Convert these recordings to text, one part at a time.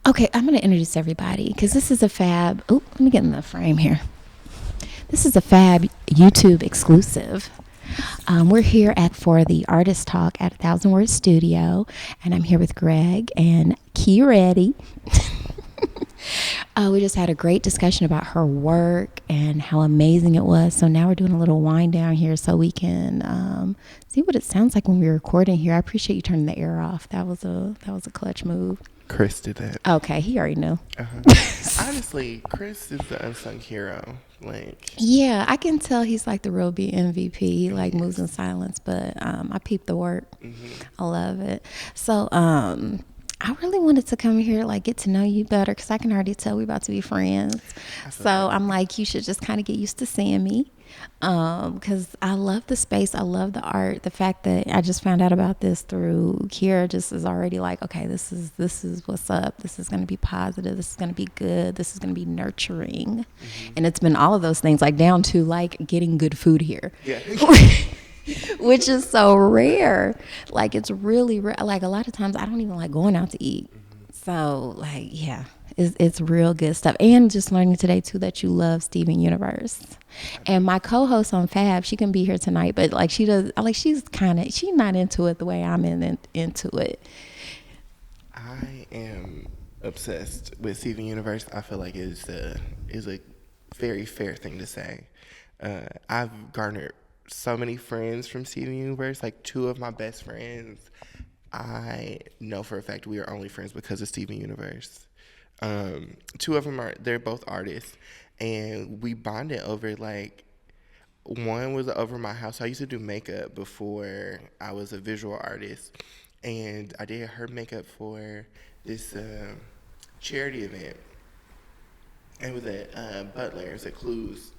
Okay, I'm going to introduce everybody because this is a fab. Oh, let me get in the frame here. This is a fab YouTube exclusive. We're here for the Artist Talk at 1000words Studio, and I'm here with Greg and Key Ready. We just had a great discussion about her work and how amazing it was. So now we're doing a little wind down here so we can see what it sounds like when we're recording here. I appreciate you turning the air off. That was a clutch move. Chris did that. Okay, he already knew. Honestly, Chris is the unsung hero. Yeah, I can tell he's like the real MVP. He like moves in silence, but I peep the work. Mm-hmm. I love it. So I really wanted to come here, like, get to know you better because I can already tell we're about to be friends. So I'm like, you should just kind of get used to seeing me because I love the space. I love the art. The fact that I just found out about this through Kira just is already like, okay, this is what's up. This is going to be positive. This is going to be good. This is going to be nurturing. Mm-hmm. And it's been all of those things, like down to like getting good food here. Yeah. Which is so rare. Like, it's really rare. Like, a lot of times I don't even like going out to eat. Mm-hmm. So, like, yeah, it's real good stuff. And just learning today, too, that you love Steven Universe. And my co-host on Fab, she can be here tonight, but, like, she's not into it the way I'm into it. I am obsessed with Steven Universe. I feel like is a very fair thing to say. I've garnered so many friends from Steven Universe. Like, two of my best friends, I know for a fact we are only friends because of Steven Universe. Two of them they're both artists, and we bonded over, like, one was over my house. I used to do makeup before I was a visual artist, and I did her makeup for this charity event. It was at Butler. It was at Clues.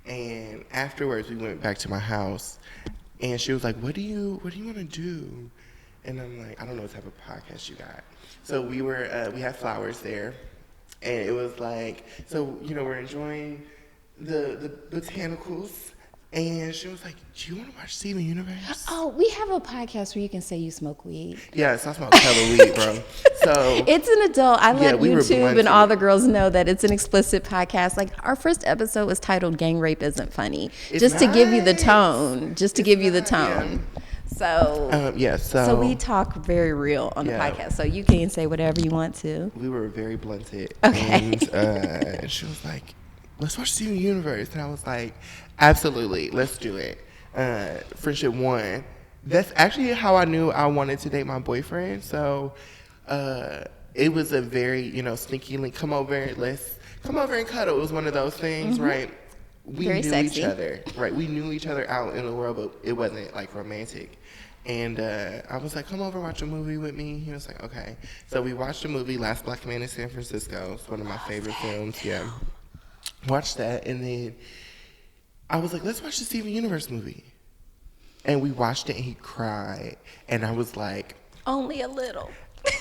And afterwards, we went back to my house, and she was like, "What do you want to do?" And I'm like, "I don't know what type of podcast you got." So we had flowers there, and it was like, so we're enjoying the botanicals, and she was like, "Do you want to watch Steven Universe?" Oh, we have a podcast where you can say you smoke weed. Yes, I smoke hella weed, bro. So it's an adult. I let YouTube and all the girls know that it's an explicit podcast. Like, our first episode was titled "Gang Rape Isn't Funny," just to give you the tone. Yeah. So we talk very real on the podcast. So you can say whatever you want to. We were very blunted. Okay. And she was like, "Let's watch Steven Universe," and I was like, "Absolutely, let's do it." Friendship 1. That's actually how I knew I wanted to date my boyfriend. So it was a very, sneaky link. Come over and cuddle. It was one of those things, mm-hmm. Right? We very knew sexy. Each other, right? We knew each other out in the world, but it wasn't like romantic. And I was like, "Come over, watch a movie with me." He was like, "Okay." So we watched a movie, Last Black Man in San Francisco. It's one of my favorite films. Yeah. Watched that, and then I was like, "Let's watch the Steven Universe movie." And we watched it, and he cried. And I was like, only a little.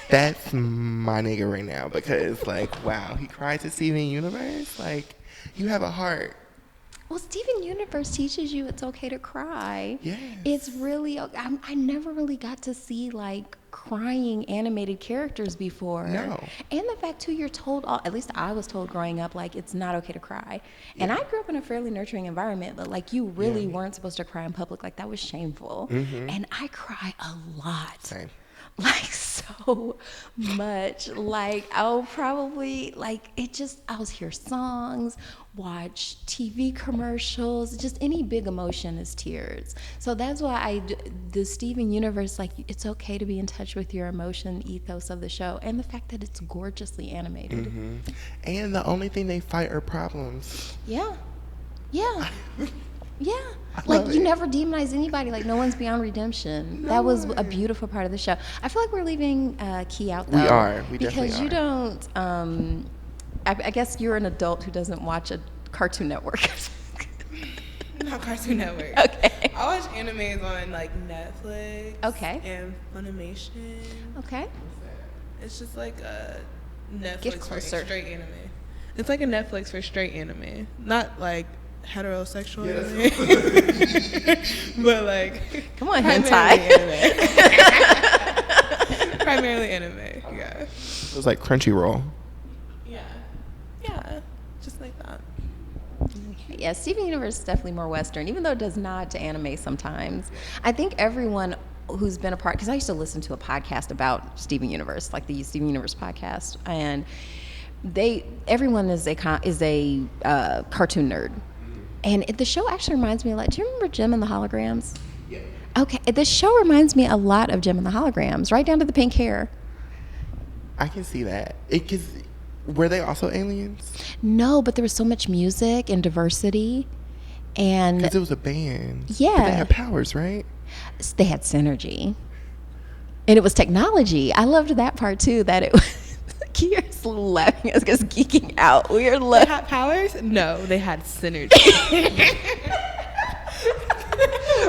That's my nigga right now. Because, like, wow, he cried to Steven Universe? Like, you have a heart. Well, Steven Universe teaches you it's okay to cry. Yes. It's really, I never really got to see, like, crying animated characters before. No. And the fact, too, you're told, at least I was told growing up, like, it's not okay to cry. Yeah. And I grew up in a fairly nurturing environment, but, like, you really weren't supposed to cry in public. Like, that was shameful. Mm-hmm. And I cry a lot. Same. Like, so much. Like, I'll probably, like, I'll hear songs, watch TV commercials, just any big emotion is tears. So that's why the Steven Universe, like, it's okay to be in touch with your emotion ethos of the show, and the fact that it's gorgeously animated. Mm-hmm. And the only thing they fight are problems. Yeah. Yeah. Yeah. Like, you never demonize anybody. Like, no one's beyond redemption. No. That was a beautiful part of the show. I feel like we're leaving Key out, though. We are. We definitely are. Because you don't, I guess you're an adult who doesn't watch a Cartoon Network. Not Cartoon Network. Okay. I watch animes on, like, Netflix. Okay. And Funimation. Okay. It's just like a Netflix Get closer. for straight anime. It's like a Netflix for straight anime. Not, like, heterosexual anime. But, like, come on, hentai. Primarily anime, yeah. It was like Crunchyroll. Yeah. Yeah. Just like that. Yeah, Steven Universe is definitely more Western, even though it does nod to anime sometimes. I think everyone who's been a part, because I used to listen to a podcast about Steven Universe, like the Steven Universe podcast, and everyone is a cartoon nerd, and the show actually reminds me a lot. Do you remember Jim and the Holograms? Yeah. Okay, this show reminds me a lot of Jim and the Holograms, right down to the pink hair. I can see that. Were they also aliens? No, but there was so much music and diversity, and Because it was a band. Yeah. But they had powers, right? they had synergy, and it was technology. I loved that part too. That it was. Kiera's laughing at us, just geeking out. We are They like, had powers? No, they had synergy.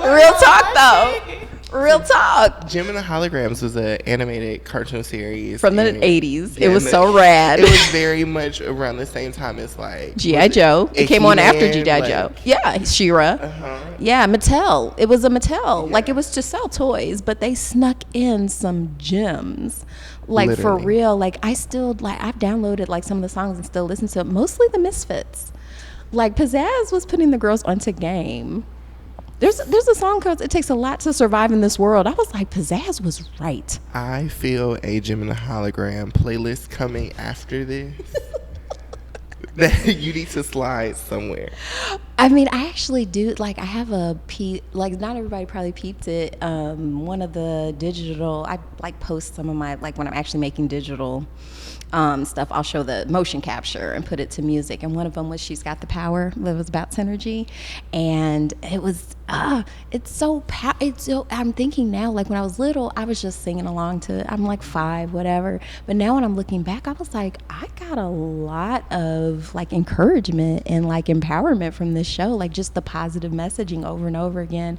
real talk though. Real talk. Jim and the Holograms was an animated cartoon series From the and- 80s. Yeah, It was and so rad. It was very much around the same time as like G.I. Joe. It came on after He-Man, G.I. like- Joe. Yeah, She-Ra. Uh-huh. Yeah, Mattel. It was a Mattel. Yeah. Like, it was to sell toys, but they snuck in some gems. Like, for Literally. real. Like, I've downloaded, like, some of the songs and still listen to it. Mostly the Misfits. Like, Pizzazz was putting the girls onto game. There's a song called "It Takes a Lot to Survive in This World." I was like, Pizzazz was right. I feel a Jim and the Hologram playlist coming after this that you need to slide somewhere. I mean, I actually do. Like, I have like, not everybody probably peeped it. One of the digital, I like post some of my, like, when I'm actually making digital stuff, I'll show the motion capture and put it to music. And one of them was "She's Got the Power." That was about synergy, and it was it's so I'm thinking now, like, when I was little, I was just singing along to it. I'm like 5, whatever. But now when I'm looking back, I was like, I got a lot of like encouragement and like empowerment from this show. Like, just the positive messaging over and over again,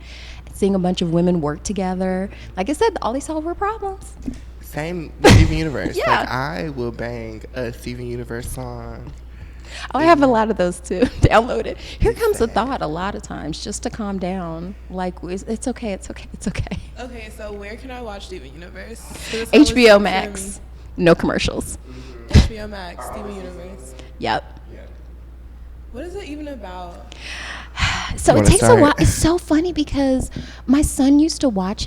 seeing a bunch of women work together. Like I said, all they solved were problems. Same with Steven Universe. Yeah. Like, I will bang a Steven Universe song. Oh, I have a lot of those too. Downloaded. Here comes a thought a lot of times just to calm down. Like, it's okay, it's okay, it's okay. Okay, so where can I watch Steven Universe? 'Cause it's always HBO fun for Max. No commercials. me. HBO Max, Steven Universe. Yep. What is it even about? So it Wanna takes a start? while. It's so funny because my son used to watch